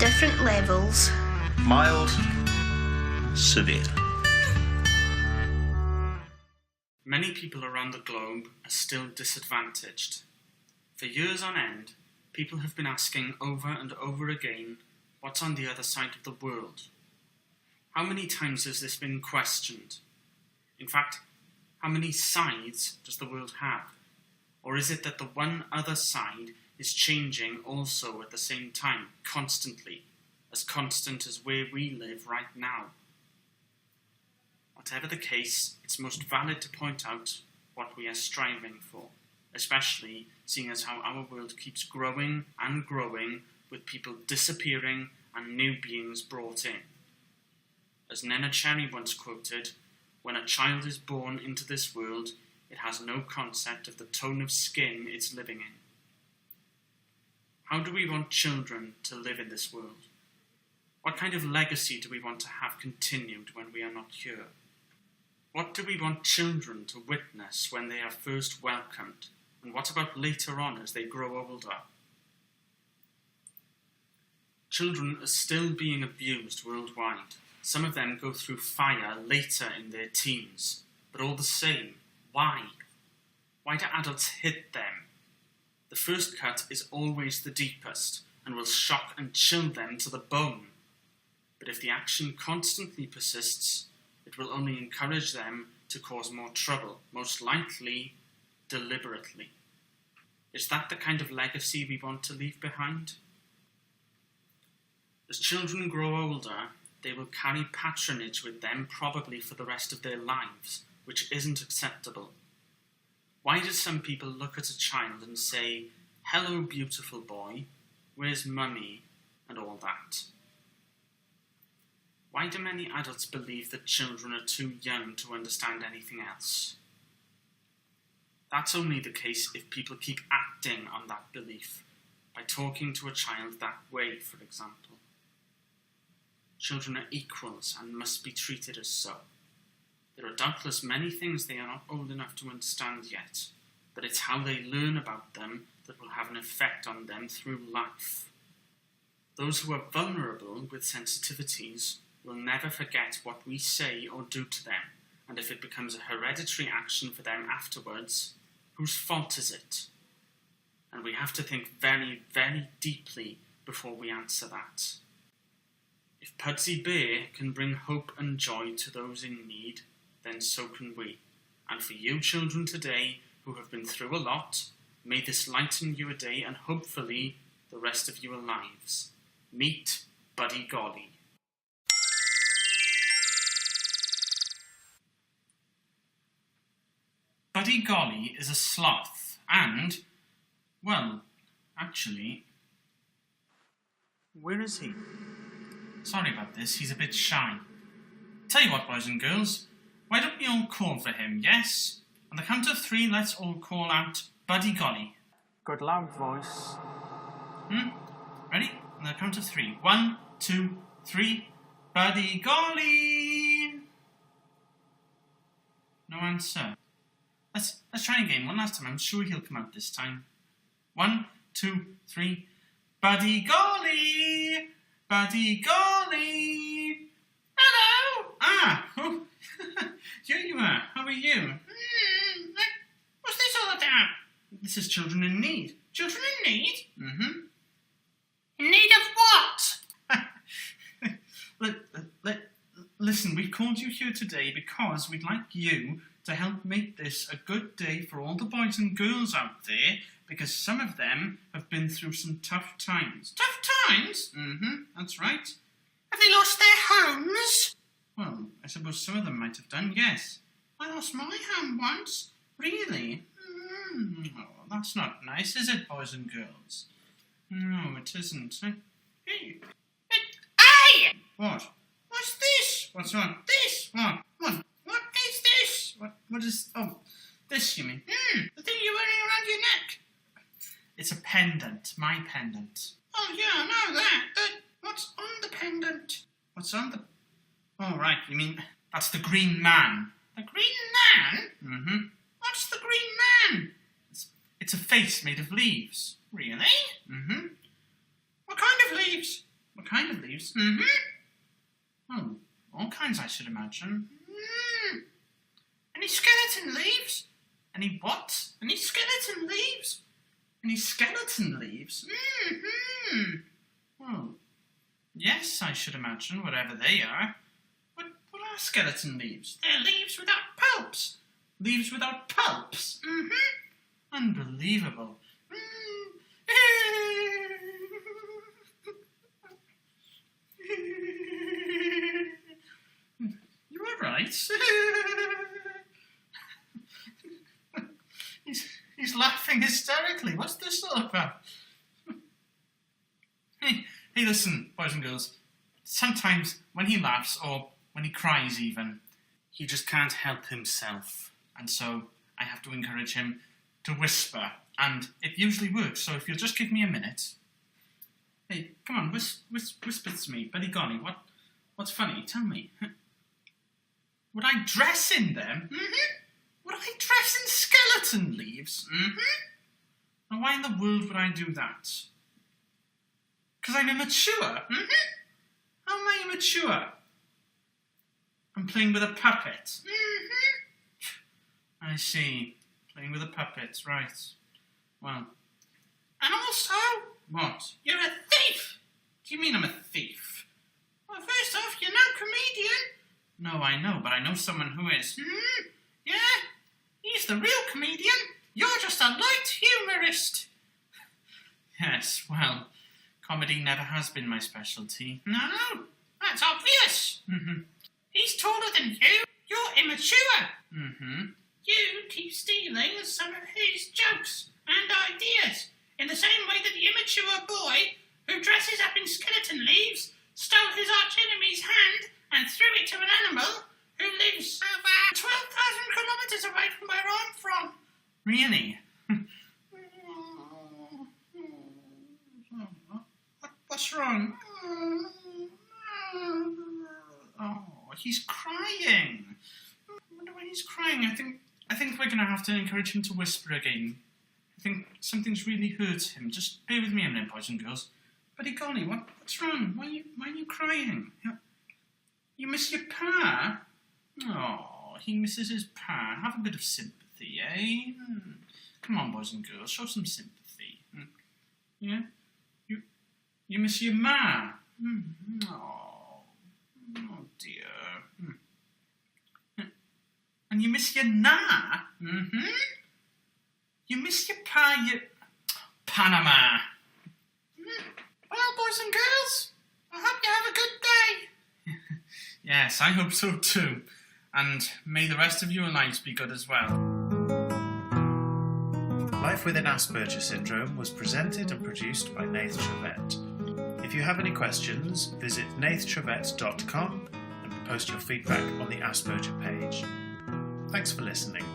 different levels. Mild, severe. Many people around the globe are still disadvantaged. For years on end, people have been asking over and over again, what's on the other side of the world? How many times has this been questioned? In fact, how many sides does the world have? Or is it that the one other side is changing also at the same time, constantly, as constant as where we live right now? Whatever the case, it's most valid to point out what we are striving for, especially seeing as how our world keeps growing and growing with people disappearing and new beings brought in. As Nena Cherry once quoted, when a child is born into this world, it has no concept of the tone of skin it's living in. How do we want children to live in this world? What kind of legacy do we want to have continued when we are not here? What do we want children to witness when they are first welcomed? And what about later on as they grow older? Children are still being abused worldwide. Some of them go through fire later in their teens. But all the same, why? Why do adults hit them? The first cut is always the deepest and will shock and chill them to the bone. But if the action constantly persists, it will only encourage them to cause more trouble, most likely deliberately. Is that the kind of legacy we want to leave behind? As children grow older, they will carry patronage with them probably for the rest of their lives, which isn't acceptable. Why do some people look at a child and say, "Hello, beautiful boy, where's mummy?" and all that? Why do many adults believe that children are too young to understand anything else? That's only the case if people keep acting on that belief, by talking to a child that way, for example. Children are equals and must be treated as so. There are doubtless many things they are not old enough to understand yet, but it's how they learn about them that will have an effect on them through life. Those who are vulnerable with sensitivities will never forget what we say or do to them, and if it becomes a hereditary action for them afterwards, whose fault is it? And we have to think very, very deeply before we answer that. If Pudsey Bear can bring hope and joy to those in need, then so can we. And for you children today, who have been through a lot, may this lighten you a day and hopefully the rest of your lives. Meet Buddy Golly. Buddy Golly is a sloth and, well, actually, where is he? Sorry about this, he's a bit shy. Tell you what, boys and girls, why don't we all call for him, yes? On the count of 3, let's all call out Buddy Golly. Good loud voice. Ready? On the count of 3. 1, 2, 3. Buddy Golly! No answer. Let's try again, one last time. I'm sure he'll come out this time. 1, 2, 3. Buddy Golly! Buddy Golly! Hello! Oh, here you are. How are you? What's this all about? This is Children in Need. Children in Need? Mm-hmm. In need of what? Listen, we've called you here today because we'd like you to help make this a good day for all the boys and girls out there, because some of them have been through some tough times. Tough times? Mm-hmm, that's right. Have they lost their homes? Well, I suppose some of them might have done, yes. I lost my home once. Really? Oh, that's not nice, is it, boys and girls? No, it isn't. Hey! What? What's this? What's on? This? What? What is this? What is... Oh, this you mean? The thing you're wearing around your neck. It's a pendant. My pendant. Oh, yeah, I know that. What's on the pendant? What's on the... Oh, right, you mean... That's the Green Man. The Green Man? Mm-hmm. What's the Green Man? It's a face made of leaves. Really? Mm-hmm. What kind of leaves? What kind of leaves? Oh, all kinds, I should imagine. Any skeleton leaves? Any what? Any skeleton leaves? Any skeleton leaves? Well, yes, I should imagine, whatever they are. What are skeleton leaves? They're leaves without pulps. Leaves without pulps? Unbelievable. You all right? He's laughing hysterically. What's this all about? Hey, listen, boys and girls. Sometimes when he laughs, or when he cries even, he just can't help himself. And so I have to encourage him to whisper. And it usually works, so if you'll just give me a minute. Hey, come on, whisper to me. Buddy Golly, what's funny? Tell me. Would I dress in them? Would I dress in skeleton leaves? Now why in the world would I do that? Because I'm immature? How am I immature? I'm playing with a puppet. I see. Playing with a puppet, right. Well. And also... What? You're a thief! Do you mean I'm a thief? Well, first off, you're no comedian. No, I know, but I know someone who is. Yeah? He's the real comedian. You're just a light humorist. Yes, well, comedy never has been my specialty. No, that's obvious. He's taller than you. You're immature. You keep stealing some of his jokes and ideas in the same way that the immature boy who dresses up in skeleton leaves stole his arch enemy's hand and threw it to an animal who lives over 12,000 kilometres away from where I'm from. Really? What's wrong? Oh, he's crying. I wonder why he's crying. I think we're going to have to encourage him to whisper again. I think something's really hurt him. Just bear with me a minute, boys and girls. Buddy Golly, what's wrong? Why are you crying? You miss your pa? Oh, he misses his pa. Have a bit of sympathy, eh? Come on, boys and girls, show some sympathy. Yeah? You miss your ma? Oh dear. And you miss your na? You miss your pa, Panama. Well, boys and girls, I hope you have a good day. Yes, I hope so too. And may the rest of your lives be good as well. Life Within Asperger Syndrome was presented and produced by Nath Trevett. If you have any questions, visit nathtrevett.com and post your feedback on the Asperger page. Thanks for listening.